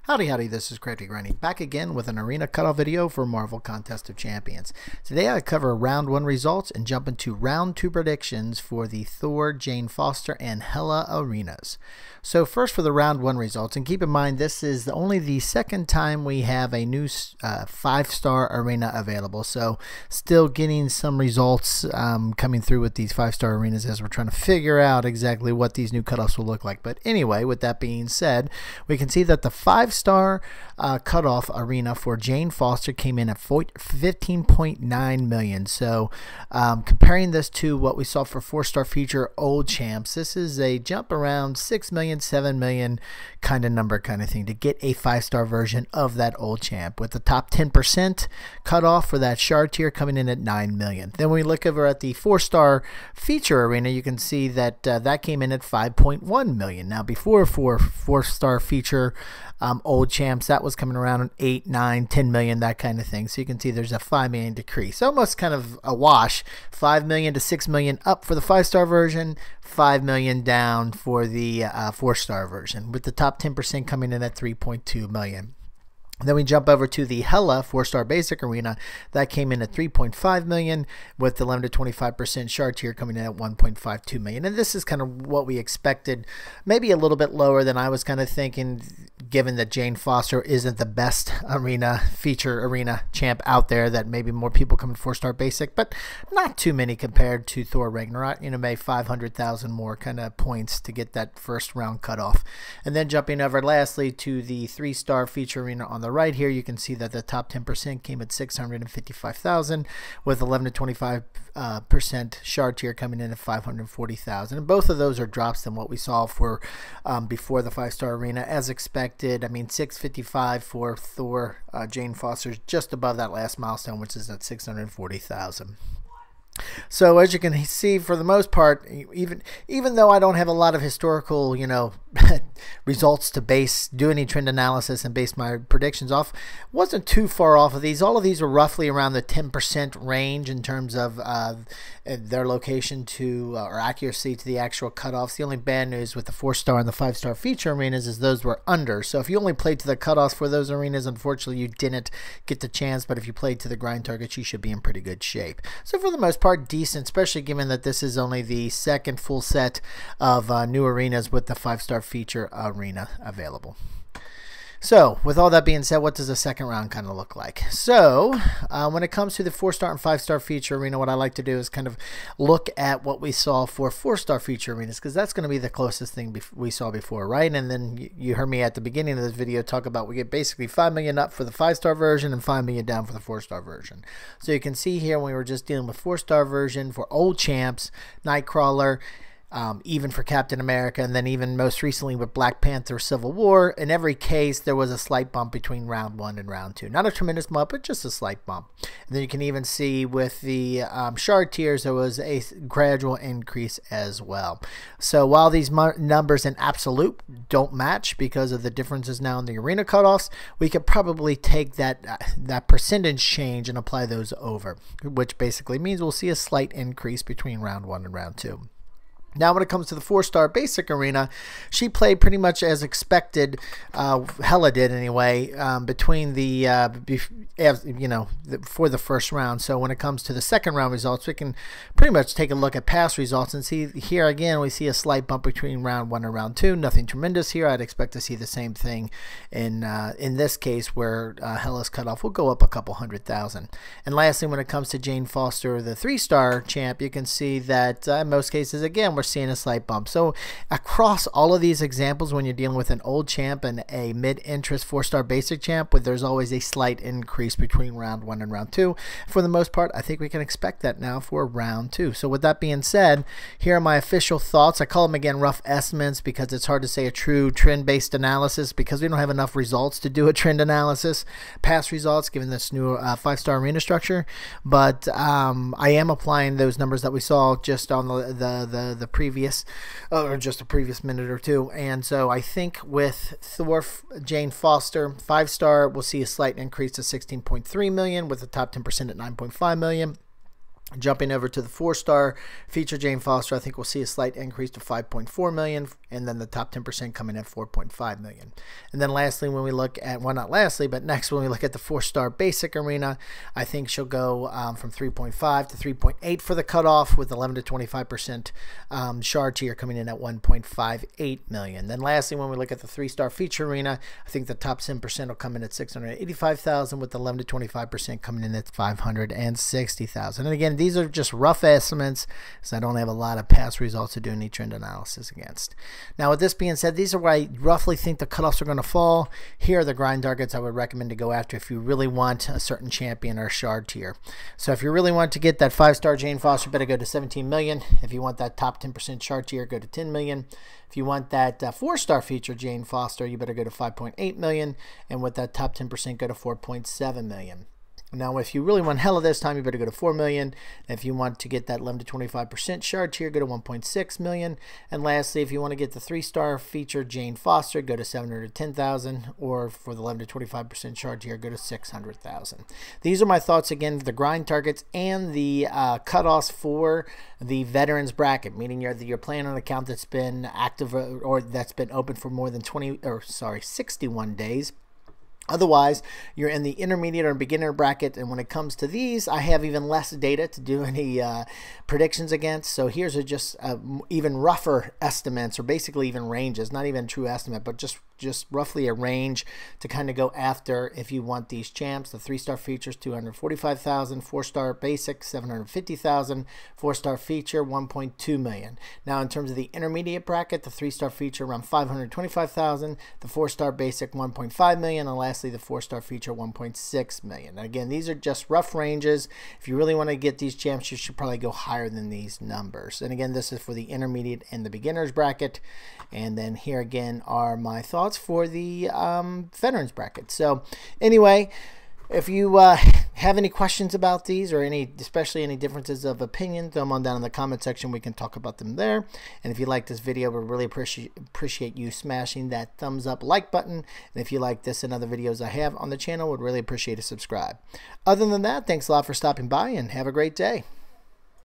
Howdy, howdy, this is Crafty Granny, back again with an arena cutoff video for Marvel Contest of Champions. Today I cover round 1 results and jump into round 2 predictions for the Thor, Jane Foster, and Hela arenas. So first for the round 1 results, and keep in mind this is only the second time we have a new 5-star arena available, so still getting some results coming through with these 5-star arenas as we're trying to figure out exactly what these new cutoffs will look like. But anyway, with that being said, we can see that the 5-star cutoff arena for Jane Foster came in at 15.9 million. So comparing this to what we saw for 4-star feature old champs, this is a jump around 6 million, 7 million kind of number kind of thing to get a 5-star version of that old champ, with the top 10% cutoff for that shard tier coming in at 9 million. Then when we look over at the 4-star feature arena, you can see that that came in at 5.1 million. Now before 4-star feature old champs, that was coming around 8, 9, 10 million, that kind of thing. So you can see there's a 5 million decrease, almost kind of a wash. 5 million to 6 million up for the 5-star version, 5 million down for the 4-star version, with the top 10% coming in at 3.2 million. Then we jump over to the Hela 4-star basic arena. That came in at 3.5 million, with the 11 to 25% shard tier coming in at 1.52 million. And this is kind of what we expected, maybe a little bit lower than I was kind of thinking, given that Jane Foster isn't the best feature arena champ out there, that maybe more people come in 4-star basic, but not too many compared to Thor Ragnarok. You know, maybe 500,000 more kind of points to get that first round cutoff. And then jumping over lastly to the 3-star feature arena on the right here, you can see that the top 10% came at 655,000, with 11 to 25% shard tier coming in at 540,000. And both of those are drops than what we saw for before the 5-star arena, as expected. I mean, 655 for Thor, Jane Foster's just above that last milestone, which is at 640,000. So as you can see, for the most part, even though I don't have a lot of historical, results to do any trend analysis and base my predictions off, wasn't too far off of these. All of these were roughly around the 10% range in terms of their location to or accuracy to the actual cutoffs. The only bad news with the 4-star and the 5-star feature arenas is those were under. So if you only played to the cutoffs for those arenas, unfortunately you didn't get the chance. But if you played to the grind targets, you should be in pretty good shape. So for the most part, decent, especially given that this is only the second full set of new arenas with the 5-star feature arena available. So with all that being said, what does the second round kind of look like? So when it comes to the 4-star and 5-star feature arena, what I like to do is kind of look at what we saw for 4-star feature arenas, because that's going to be the closest thing we saw before, right? And then you heard me at the beginning of this video talk about we get basically 5 million up for the 5-star version and 5 million down for the 4-star version. So you can see here when we were just dealing with 4-star version for old champs, Nightcrawler, even for Captain America, and then even most recently with Black Panther Civil War. In every case, there was a slight bump between round 1 and round 2. Not a tremendous bump, but just a slight bump. And then you can even see with the shard tiers, there was a gradual increase as well. So while these numbers in absolute don't match because of the differences now in the arena cutoffs, we could probably take that percentage change and apply those over, which basically means we'll see a slight increase between round 1 and round 2. Now, when it comes to the 4-star basic arena, she played pretty much as expected. Hela did anyway, between the for the first round. So when it comes to the second round results, we can pretty much take a look at past results and see here again we see a slight bump between round 1 and round 2. Nothing tremendous here. I'd expect to see the same thing in this case, where Hela's cutoff will go up a couple 100,000. And lastly, when it comes to Jane Foster, the 3-star champ, you can see that in most cases again we're seeing a slight bump. So across all of these examples, when you're dealing with an old champ and a mid-interest 4-star basic champ, where there's always a slight increase between round 1 and round 2. For the most part, I think we can expect that now for round 2. So with that being said, here are my official thoughts. I call them again rough estimates because it's hard to say a true trend-based analysis because we don't have enough results to do a trend analysis, past results given this new 5-star arena structure. But I am applying those numbers that we saw just on the previous, or just a previous minute or two. And so I think with Thor, Jane Foster, 5-star, we'll see a slight increase to 16.3 million, with the top 10% at 9.5 million. Jumping over to the 4-star feature Jane Foster, I think we'll see a slight increase to 5.4 million, and then the top 10% coming at 4.5 million. And then lastly, when we look at, well, not lastly, but next, when we look at the 4-star basic arena, I think she'll go from 3.5 to 3.8 for the cutoff, with 11 to 25% shard tier coming in at 1.58 million. Then lastly, when we look at the 3-star feature arena, I think the top 10% will come in at 685,000, with 11 to 25% coming in at 560,000. And again, these are just rough estimates, so I don't have a lot of past results to do any trend analysis against. Now, with this being said, these are where I roughly think the cutoffs are going to fall. Here are the grind targets I would recommend to go after if you really want a certain champion or shard tier. So if you really want to get that 5-star Jane Foster, better go to 17 million. If you want that top 10% shard tier, go to 10 million. If you want that 4-star feature Jane Foster, you better go to 5.8 million. And with that top 10%, go to 4.7 million. Now, if you really want Hela this time, you better go to 4 million. And if you want to get that 11 to 25% shard tier, go to 1.6 million. And lastly, if you want to get the 3-star feature Jane Foster, go to 710,000. Or for the 11 to 25% shard tier, go to 600,000. These are my thoughts again for the grind targets and the cutoffs for the veterans bracket, meaning you're playing on an account that's been active or that's been open for more than 61 days. Otherwise, you're in the intermediate or beginner bracket, and when it comes to these, I have even less data to do any predictions against. So here's just even rougher estimates, or basically even ranges, not even true estimate, but just roughly a range to kind of go after if you want these champs. The 3-star features 245,000, 4-star basic 750,000, 4-star feature 1.2 million. Now, in terms of the intermediate bracket, the 3-star feature around 525,000, the 4-star basic 1.5 million, and lastly the 4-star feature 1.6 million. Now, again, these are just rough ranges. If you really want to get these champs, you should probably go higher than these numbers. And again, this is for the intermediate and the beginners bracket. And then here again are my thoughts for the veterans bracket. So anyway, if you have any questions about these, or especially any differences of opinion, throw them on down in the comment section. We can talk about them there. And if you like this video, we really appreciate you smashing that thumbs up like button. And if you like this and other videos I have on the channel, would really appreciate a subscribe. Other than that, thanks a lot for stopping by, and have a great day.